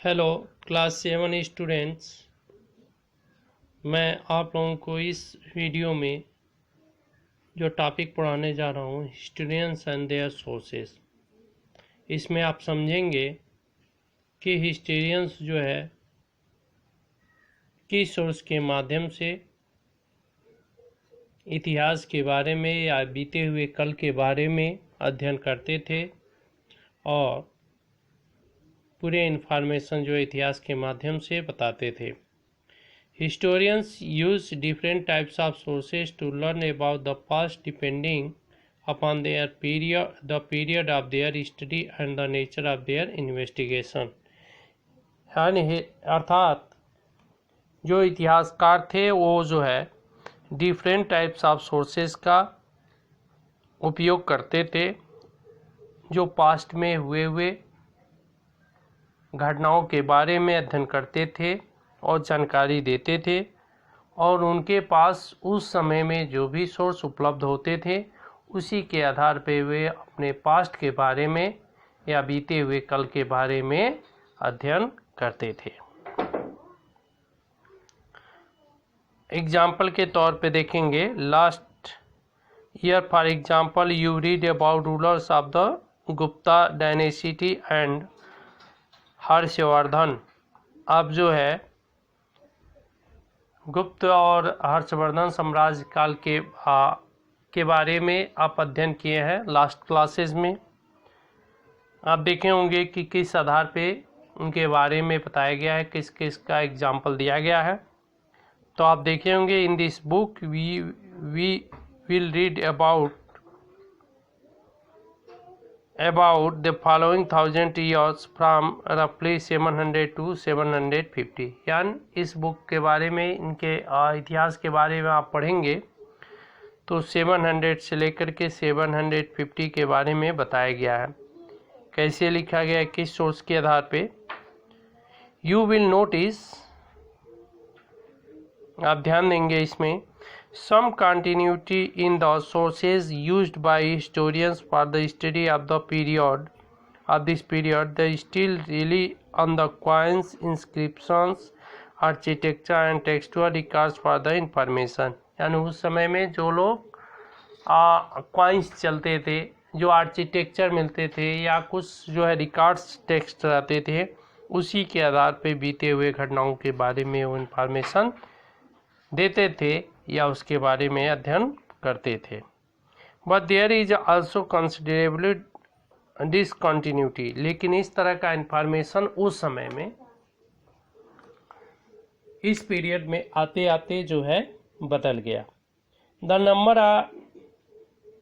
Hello class 7 students, मैं आप लोगों को इस वीडियो में जो टॉपिक पढ़ाने जा रहा हूँ हिस्टोरियंस एंड देयर सोर्सेस, इसमें आप समझेंगे कि हिस्टोरियंस जो है किस सोर्स के माध्यम से इतिहास के बारे में या बीते हुए कल के बारे में अध्ययन करते थे और पूरे इन्फॉर्मेशन जो इतिहास के माध्यम से बताते थे। Historians use different types of sources to learn about the past depending upon the period of their study and the nature of their investigation। यानी अर्थात जो इतिहासकार थे वो जो है डिफरेंट टाइप्स ऑफ सोर्सेस का उपयोग करते थे जो पास्ट में हुए घटनाओं के बारे में अध्ययन करते थे और जानकारी देते थे, और उनके पास उस समय में जो भी सोर्स उपलब्ध होते थे उसी के आधार पर वे अपने पास्ट के बारे में या बीते हुए कल के बारे में अध्ययन करते थे। एग्जाम्पल के तौर पे देखेंगे, last year for example you read about rulers of the Gupta dynasty and Harshvardhan. अब जो है गुप्त और हर्षवर्धन साम्राज्य काल के बारे में आप अध्ययन किए हैं लास्ट क्लासेस में। आप देखे होंगे कि किस आधार पे उनके बारे में बताया गया है, किस किस का एग्जाम्पल दिया गया है। तो आप देखे होंगे in this book we will read about the following 1000 years from roughly 700 to 750। यानी इस बुक के बारे में, इनके इतिहास के बारे में आप पढ़ेंगे तो 700 से लेकर के 750 के बारे में बताया गया है। कैसे लिखा गया है, किस सोर्स के आधार पे। यू विल नोटिस, आप ध्यान देंगे इसमें, some continuity in the sources used by historians for the study of this period. They still rely on the coins, inscriptions, architecture and textual records for the information। यानी उस समय में जो लोग कॉइन्स चलते थे, जो आर्किटेक्चर मिलते थे या कुछ जो है रिकॉर्ड्स टेक्स्ट रहते थे, उसी के आधार पे बीते हुए घटनाओं के बारे में वो इन्फॉर्मेशन देते थे या उसके बारे में अध्ययन करते थे। But there is also considerable discontinuity, लेकिन इस तरह का इन्फॉर्मेशन उस समय में, इस पीरियड में आते आते जो है बदल गया। The number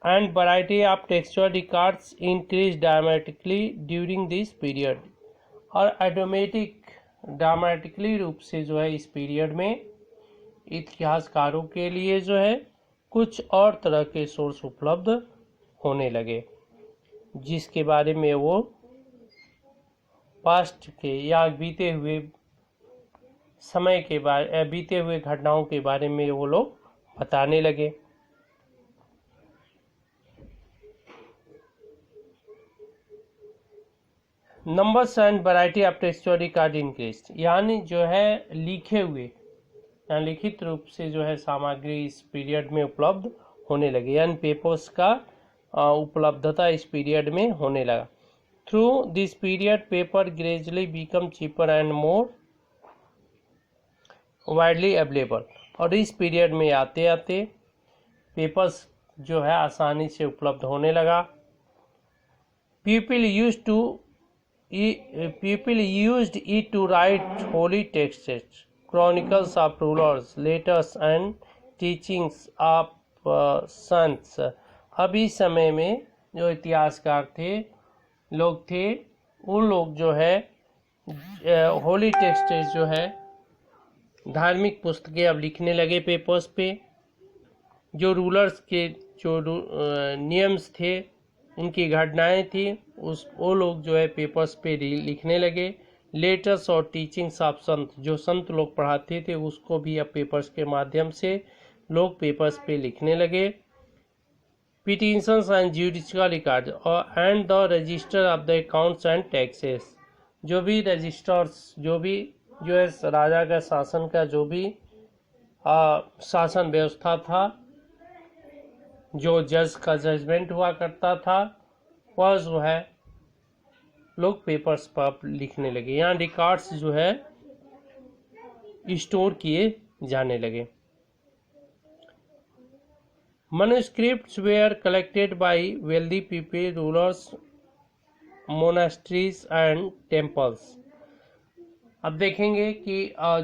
and variety of textual records increase dramatically during this period, और ड्रामेटिकली रूप से जो है इस पीरियड में इतिहासकारों के लिए जो है कुछ और तरह के सोर्स उपलब्ध होने लगे, जिसके बारे में वो पास्ट के या बीते हुए समय के बारे, बीते हुए घटनाओं के बारे में वो लोग बताने लगे। Numbers and variety of textual record increase, यानी जो है लिखे हुए या लिखित रूप से जो है सामग्री इस पीरियड में उपलब्ध होने लगे, यानी पेपर्स का उपलब्धता इस पीरियड में होने लगा। Through this period paper gradually become cheaper and more widely available, और इस पीरियड में आते आते पेपर्स जो है आसानी से उपलब्ध होने लगा। People used it to write holy texts, chronicles of rulers, letters and teachings of saints। अब इस समय में जो इतिहासकार थे, लोग थे, उन लोग जो है होली टेक्स्ट जो है धार्मिक पुस्तकें अब लिखने लगे पेपर्स पे। जो रूलर्स के जो नियम्स थे, उनकी घटनाएं थी, वो लोग जो है पेपर्स पे लिखने लगे। लेटर्स और टीचिंग्स ऑफ संत, जो संत लोग पढ़ाते थे उसको भी अब पेपर्स के माध्यम से लोग पेपर्स पे लिखने लगे। Petitions and judicial record and the register of the accounts and taxes, जो भी रजिस्टर्स, जो भी जो है राजा का शासन का जो भी शासन व्यवस्था था, जो जज का जजमेंट हुआ करता था, वह जो है लोग पेपर्स पर लिखने लगे। यहाँ रिकॉर्ड्स जो है स्टोर किए जाने लगे। Manuscripts were collected by wealthy people, rulers, monasteries and temples. अब देखेंगे कि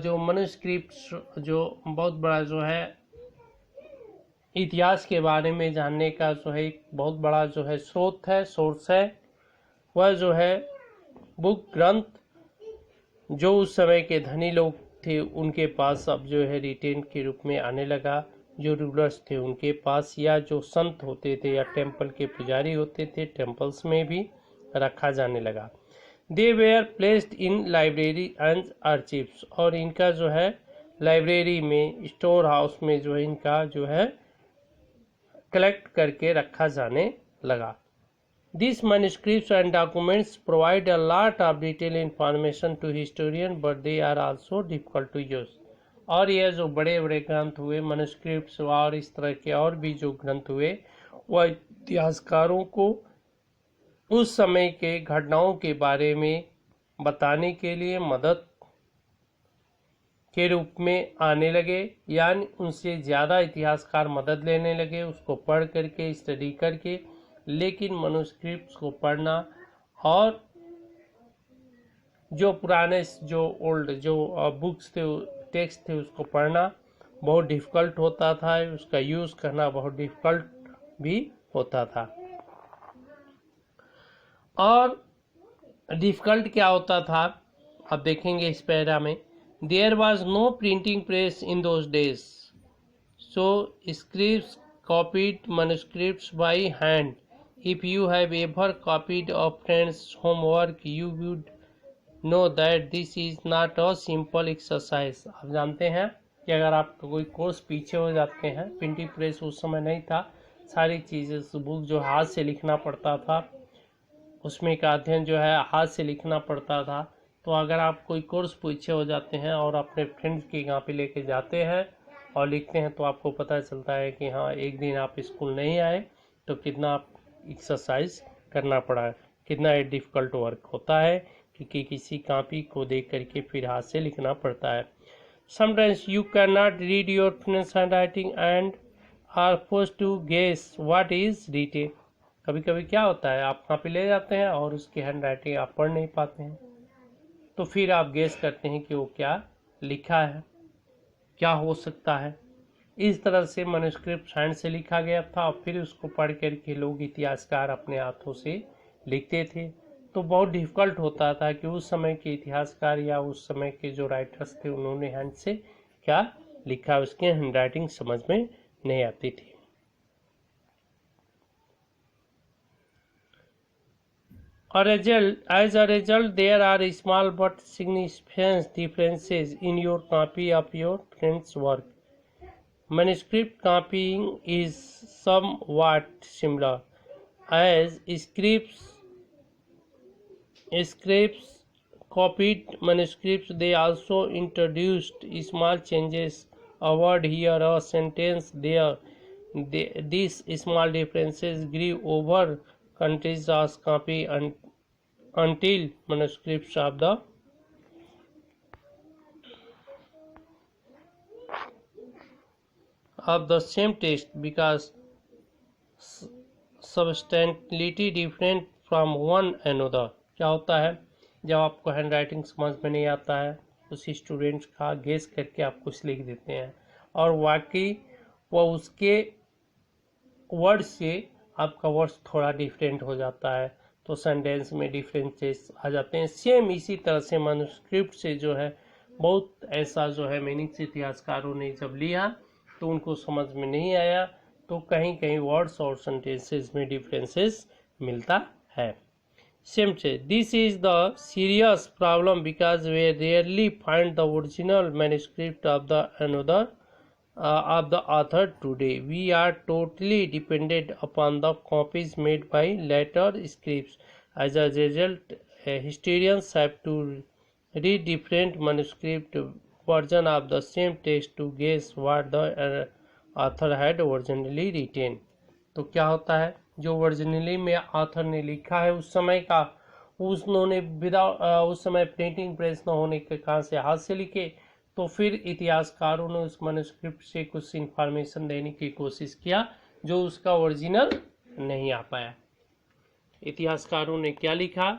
जो manuscripts जो बहुत बड़ा जो है इतिहास के बारे में जानने का जो है एक बहुत बड़ा जो है स्रोत है, सोर्स है, वह जो है बुक ग्रंथ जो उस समय के धनी लोग थे उनके पास अब जो है रिटेन के रूप में आने लगा। जो रूलर्स थे उनके पास, या जो संत होते थे या टेम्पल के पुजारी होते थे, टेम्पल्स में भी रखा जाने लगा। They were placed in library and archives, और इनका जो है लाइब्रेरी में, स्टोर हाउस में जो है इनका जो है कलेक्ट करके रखा जाने लगा। These manuscripts and documents provide a lot of detailed information to historians, but they are also difficult to use. और यह जो बड़े बड़े ग्रंथ हुए, manuscripts और इस तरह के और भी जो ग्रंथ हुए, वह इतिहासकारों को उस समय के घटनाओं के बारे में बताने के लिए मदद के रूप में आने लगे, यानी उनसे ज़्यादा इतिहासकार मदद लेने लगे उसको पढ़ करके, स्टडी करके। लेकिन मनुस्क्रिप्ट्स को पढ़ना और जो पुराने जो ओल्ड जो बुक्स थे, टेक्स्ट थे, उसको पढ़ना बहुत डिफ़िकल्ट होता था, उसका यूज़ करना बहुत डिफ़िकल्ट भी होता था। और डिफ़िकल्ट क्या होता था, अब देखेंगे इस पैरा में। There was no printing press in those days, so scripts copied manuscripts by hand. If you have ever copied a friend's homework, you would know that this is not a simple exercise. आप जानते हैं कि अगर आप कोई course पीछे हो जाते हैं, प्रिंटिंग प्रेस उस समय नहीं था, सारी चीज़ें बुक जो हाथ से लिखना पड़ता था, उसमें का अध्ययन जो है हाथ से लिखना पड़ता था। तो अगर आप कोई कोर्स पीछे हो जाते हैं और अपने फ्रेंड्स के यहाँ पे लेके जाते हैं और लिखते हैं, तो आपको पता चलता है कि हाँ, एक दिन आप स्कूल नहीं आए तो कितना एक्सरसाइज करना पड़ा है, कितना डिफ़िकल्ट वर्क होता है, क्योंकि किसी कॉपी को देख करके फिर हाथ से लिखना पड़ता है। Sometimes you can not read your friends hand writing and are forced to guess what is written. कभी कभी क्या होता है, आप कॉपी ले जाते हैं और उसकी हैंड राइटिंग आप पढ़ नहीं पाते हैं, तो फिर आप गेस करते हैं कि वो क्या लिखा है, क्या हो सकता है। इस तरह से मैन्युस्क्रिप्ट हैंड से लिखा गया था और फिर उसको पढ़ करके लोग इतिहासकार अपने हाथों से लिखते थे। तो बहुत डिफ़िकल्ट होता था कि उस समय के इतिहासकार या उस समय के जो राइटर्स थे उन्होंने हैंड से क्या लिखा, उसकी हैंड राइटिंग समझ में नहीं आती थी। As a result, there are small but significant differences in your copy of your friend's work. Manuscript copying is somewhat similar, as scripts copied manuscripts. They also introduced small changes, a word here, a sentence there. These small differences grew over countries as copy until manuscripts of the same text because substantially different from one another. क्या होता है, जब आपको hand writing समझ में नहीं आता है, उसी स्टूडेंट्स का गेस करके आप कुछ लिख देते हैं और वाकई वह उसके वर्ड से आपका वर्ड्स थोड़ा डिफरेंट हो जाता है, तो सेंटेंस में डिफरेंसेस आ जाते हैं। सेम इसी तरह से मैन्युस्क्रिप्ट से जो है बहुत ऐसा जो है मीनिंग्स इतिहासकारों ने जब लिया तो उनको समझ में नहीं आया, तो कहीं कहीं वर्ड्स और सेंटेंसेस में डिफरेंसेस मिलता है। सेम से this is the serious problem because we rarely find the original manuscript of the another of the author today. We are totally dependent upon the copies made by later scripts. As a result, historians have to read different manuscript version of the same text to guess what the author had originally written। तो क्या होता है, जो originally में author ने लिखा है उस समय का, उन्होंने उस समय प्रिंटिंग प्रेस न होने के कारण से हाथ से लिखे, तो फिर इतिहासकारों ने उस मैन्युस्क्रिप्ट से कुछ इंफॉर्मेशन देने की कोशिश किया जो उसका ओरिजिनल नहीं आ पाया। इतिहासकारों ने क्या लिखा